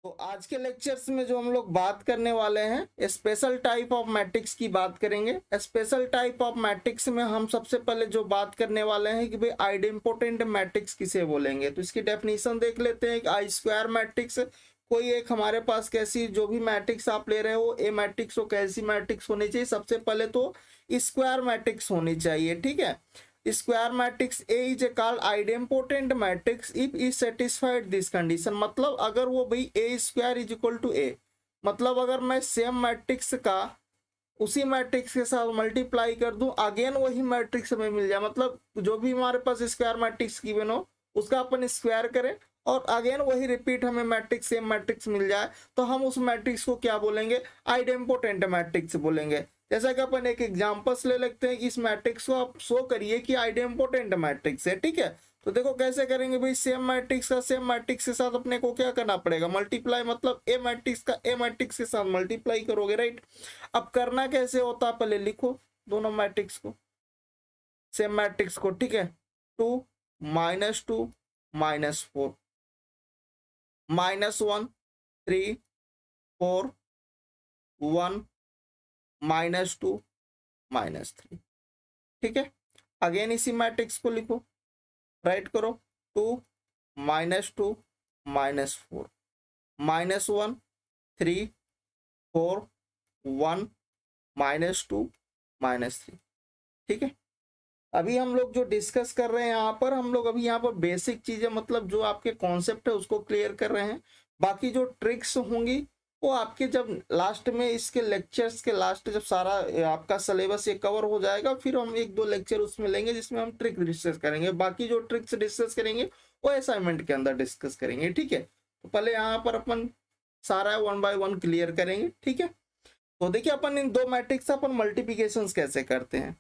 तो आज के लेक्चर्स में जो हम लोग बात करने वाले हैं स्पेशल टाइप ऑफ मैट्रिक्स की बात करेंगे। स्पेशल टाइप ऑफ मैट्रिक्स में हम सबसे पहले जो बात करने वाले हैं कि भाई आइडेम्पोटेंट मैट्रिक्स किसे बोलेंगे। तो इसकी डेफिनेशन देख लेते हैं। आई स्क्वायर मैट्रिक्स कोई एक हमारे पास कैसी जो भी मैट्रिक्स आप ले रहे हो ए मैट्रिक्स हो कैसी मैट्रिक्स होनी चाहिए, सबसे पहले तो स्क्वायर मैट्रिक्स होनी चाहिए। ठीक है, square matrix A is called idempotent matrix if is satisfied this condition. मतलब अगर वो भाई ए स्क्वायर इज इक्वल टू ए, मतलब अगर मैं सेम मैट्रिक्स का उसी मैट्रिक्स के साथ मल्टीप्लाई कर दूं अगेन वही मैट्रिक्स हमें मिल जाए, मतलब जो भी हमारे पास स्क्वायर मैट्रिक्स गिवन हो उसका अपन स्क्वायर करें और अगेन वही रिपीट हमें मैट्रिक्स सेम मैट्रिक्स मिल जाए, तो हम उस मैट्रिक्स को क्या बोलेंगे? आइडेम्पोटेंट मैट्रिक्स बोलेंगे। जैसा कि अपन एक एग्जांपल्स ले लेते हैं, इस मैट्रिक्स को आप शो करिए कि आइडेम्पोटेंट मैट्रिक्स है। ठीक है, तो देखो कैसे करेंगे भाई, सेम मैट्रिक्स का सेम मैट्रिक्स के साथ अपने को क्या करना पड़ेगा? मल्टीप्लाई, मतलब ए मैट्रिक्स का ए मैट्रिक्स के साथ मल्टीप्लाई करोगे, राइट। अब करना कैसे होता है, पहले लिखो दोनों मैट्रिक्स को, सेम मैट्रिक्स को। ठीक है, 2 -2 -4 -1 3 4 1 -2 -3। ठीक है, अगेन इसी मैट्रिक्स को लिखो, राइट करो, 2 -2 -4 -1 3 4 1 -2 -3। ठीक है, अभी हम लोग जो डिस्कस कर रहे हैं यहाँ पर, हम लोग अभी यहाँ पर बेसिक चीजें, मतलब जो आपके कॉन्सेप्ट है उसको क्लियर कर रहे हैं। बाकी जो ट्रिक्स होंगी वो आपके जब लास्ट में इसके लेक्चर्स के लास्ट जब सारा आपका सिलेबस ये कवर हो जाएगा, फिर हम 1-2 लेक्चर उसमें लेंगे जिसमें हम ट्रिक डिस्कस करेंगे। बाकी जो ट्रिक्स डिस्कस करेंगे वो असाइनमेंट के अंदर डिस्कस करेंगे। ठीक है, तो पहले यहाँ पर अपन सारा 1 बाय 1 क्लियर करेंगे। ठीक है, तो देखिए अपन इन दो मैट्रिक्स से अपन मल्टीप्लिकेशन कैसे करते हैं।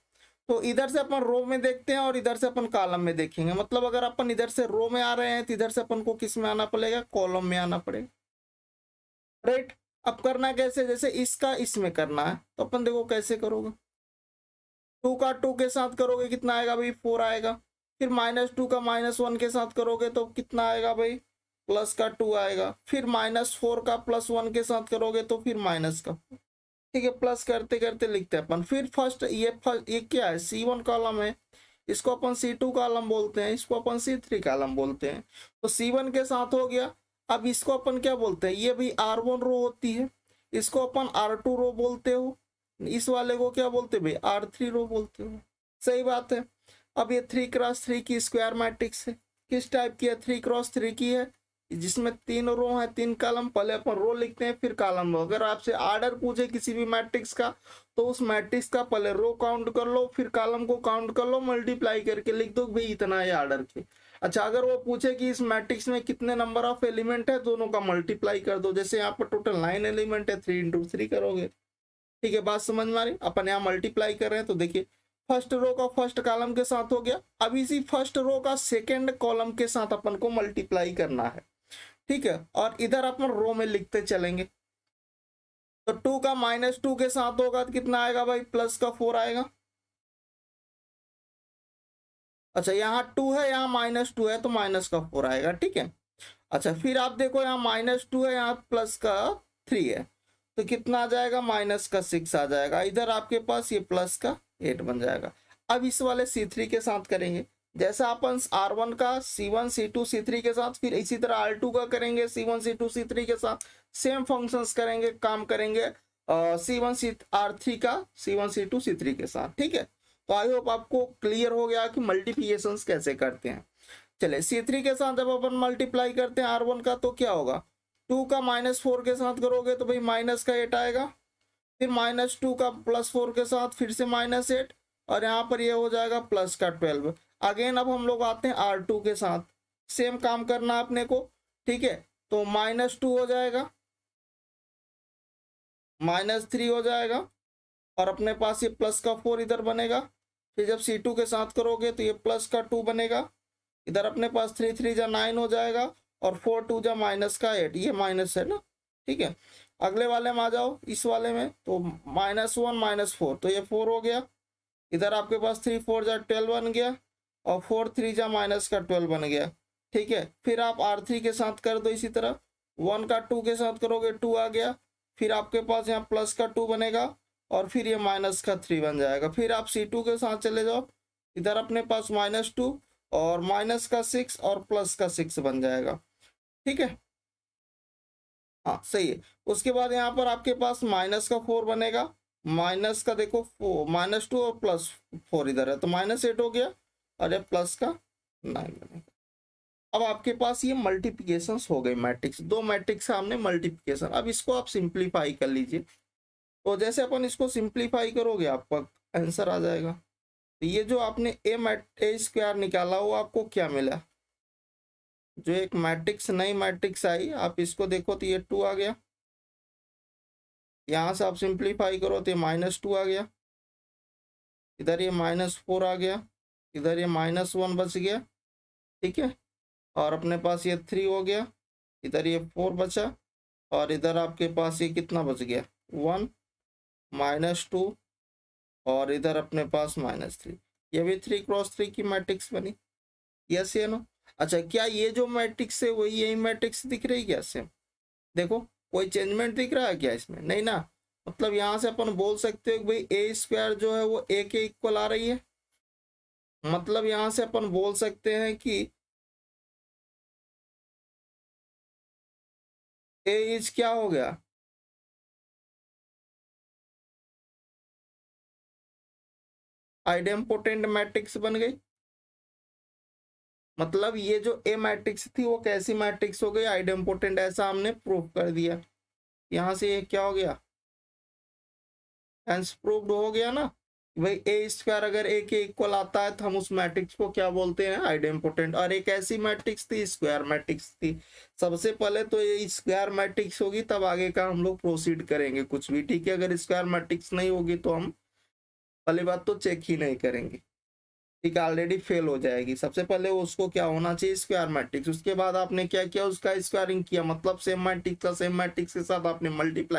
तो इधर से अपन रो में देखते हैं और इधर से अपन कॉलम में देखेंगे। मतलब अगर अपन इधर से रो में आ रहे हैं तो इधर से अपन को किस में आना पड़ेगा? कॉलम में आना पड़ेगा, राइट। अब करना कैसे? जैसे इसका इसमें करना है तो अपन देखो कैसे करोगे, 2 का 2 के साथ करोगे कितना आएगा भाई? 4 आएगा। फिर -2 का -1 के साथ करोगे तो कितना आएगा भाई? प्लस का 2 आएगा। फिर -4 का +1 के साथ करोगे तो फिर माइनस का। ठीक है, प्लस करते करते लिखते हैं अपन। फिर फर्स्ट ये क्या है? C1 कॉलम है, इसको अपन C2 कॉलम बोलते हैं, इसको अपन C3 कॉलम बोलते हैं। तो C1 के साथ हो गया। अब इसको अपन क्या बोलते हैं? ये भी R1 रो होती है, इसको अपन R2 रो बोलते हो। इस वाले को क्या बोलते हैं भाई? R3 रो बोलते हो। सही बात है। अब ये 3x3 की स्क्वायर मैट्रिक्स है। किस टाइप की है? 3x3 की है, जिसमें 3 रो है 3 कॉलम। पहले अपन रो लिखते हैं फिर कॉलम रो। अगर आपसे आर्डर पूछे किसी भी मैट्रिक्स का तो उस मैट्रिक्स का पहले रो काउंट कर लो, फिर कॉलम को काउंट कर लो, मल्टीप्लाई करके लिख दो भाई इतना है आर्डर के। अच्छा, अगर वो पूछे कि इस मैट्रिक्स में कितने नंबर ऑफ एलिमेंट है, दोनों का मल्टीप्लाई कर दो। जैसे यहाँ पर टोटल 9 एलिमेंट है, 3 × 3 करोगे। ठीक है, बात समझ में आ रही? अपन यहाँ मल्टीप्लाई कर रहे हैं तो देखिए फर्स्ट रो का फर्स्ट कॉलम के साथ हो गया। अब इसी फर्स्ट रो का सेकेंड कॉलम के साथ अपन को मल्टीप्लाई करना है। ठीक है, और इधर अपन रो में लिखते चलेंगे। तो 2 का -2 के साथ होगा तो कितना आएगा भाई? प्लस का 4 आएगा। अच्छा, यहाँ 2 है, यहाँ -2 है तो माइनस का 4 आएगा। ठीक है, अच्छा फिर आप देखो यहाँ -2 है, यहाँ प्लस का 3 है तो कितना आ जाएगा? -6 आ जाएगा। इधर आपके पास ये प्लस का 8 बन जाएगा। अब इस वाले C3 के साथ करेंगे जैसा अपन R1 का C1 C2 C3 के साथ, फिर इसी तरह R2 का करेंगे C1 C2 C3 के साथ। सेम फंक्शंस करेंगे, काम करेंगे C1 R3 का C1 C2 C3 के साथ। ठीक है, तो आई होप आपको क्लियर हो गया कि मल्टीप्लिकेशन कैसे करते हैं। चले C3 के साथ जब अपन मल्टीप्लाई करते हैं R1 का तो क्या होगा? 2 का -4 के साथ करोगे तो भाई माइनस का 8 आएगा। फिर -2 का +4 के साथ फिर से -8 और यहाँ पर ये हो जाएगा प्लस का 12। अगेन अब हम लोग आते हैं R2 के साथ, सेम काम करना है अपने को। ठीक है, तो -2 हो जाएगा, -3 हो जाएगा और अपने पास ये प्लस का 4 इधर बनेगा। फिर जब C2 के साथ करोगे तो ये प्लस का 2 बनेगा। इधर अपने पास 3 3 जा 9 हो जाएगा और 4 2 जा -8, ये माइनस है ना। ठीक है, अगले वाले में आ जाओ, इस वाले में तो -1 -4 तो ये 4 हो गया। इधर आपके पास 3 4 जा 12 बन गया और 4 3 जा -12 बन गया। ठीक है, फिर आप R3 के साथ कर दो इसी तरह, 1 का 2 के साथ करोगे 2 आ गया, फिर आपके पास यहाँ प्लस का 2 बनेगा और फिर ये माइनस का 3 बन जाएगा। फिर आप C2 के साथ चले जाओ, इधर अपने पास -2 और माइनस का 6 और प्लस का 6 बन जाएगा। ठीक है, हाँ सही है। उसके बाद यहाँ पर आपके पास माइनस का 4 बनेगा, माइनस का देखो -2 और +4 इधर है तो -8 हो गया और ये प्लस का 9 बनेगा। अब आपके पास ये मल्टीप्लिकेशन हो गई मैट्रिक्स, दो मैट्रिक्स सामने मल्टीप्लिकेशन। अब इसको आप सिंप्लीफाई कर लीजिए, तो जैसे अपन इसको सिंप्लीफाई करोगे आपका आंसर आ जाएगा। तो ये जो आपने ए स्क्वायर निकाला वो आपको क्या मिला, जो एक मैट्रिक्स नई मैट्रिक्स आई, आप इसको देखो तो ये 2 आ गया, यहाँ से आप सिंप्लीफाई करो तो ये -2 आ गया, इधर ये -4 आ गया, इधर ये -1 बच गया। ठीक है, और अपने पास ये 3 हो गया, इधर ये 4 बचा और इधर आपके पास ये कितना बच गया 1 -2 और इधर अपने पास -3। ये भी 3 क्रॉस 3 की मैट्रिक्स बनी। यस या नो? अच्छा, क्या ये जो मैट्रिक्स है वही यही मैट्रिक्स दिख रही क्या सेम? देखो कोई चेंजमेंट दिख रहा है क्या इसमें? नहीं ना। मतलब यहाँ से अपन बोल सकते हो कि भाई ए स्क्वायर जो है वो ए के इक्वल आ रही है। मतलब यहाँ से अपन बोल सकते हैं कि ए इज क्या हो गया, आइडेम्पोटेंट मैट्रिक्स बन गई। मतलब ये जो ए मैट्रिक्स थी वो कैसी मैट्रिक्स हो गई, आइडेम्पोटेंट, ऐसा हमने प्रूव कर दिया। यहाँ से ये क्या हो गया, हेंस प्रूव्ड हो गया ना भाई ए स्क्वायर अगर ए के इक्वल आता है तो हम उस मैट्रिक्स को क्या बोलते हैं, आइडेम्पोटेंट। और एक ऐसी मैट्रिक्स थी स्क्वायर मैट्रिक्स थी। सबसे पहले तो ये स्क्वायर मैट्रिक्स होगी तब आगे का हम लोग प्रोसीड करेंगे कुछ भी। ठीक है, अगर स्क्वायर मैट्रिक्स नहीं होगी तो हम पहली बात तो चेक ही नहीं करेंगे। ठीक है, ऑलरेडी फेल हो जाएगी। सबसे पहले उसको क्या होना चाहिए, स्क्वायर मैट्रिक्स। उसके बाद आपने क्या किया, उसका स्क्वायरिंग किया, मतलब सेम मैट्रिक्स का सेम मैट्रिक्स के साथ आपने मल्टीप्लाई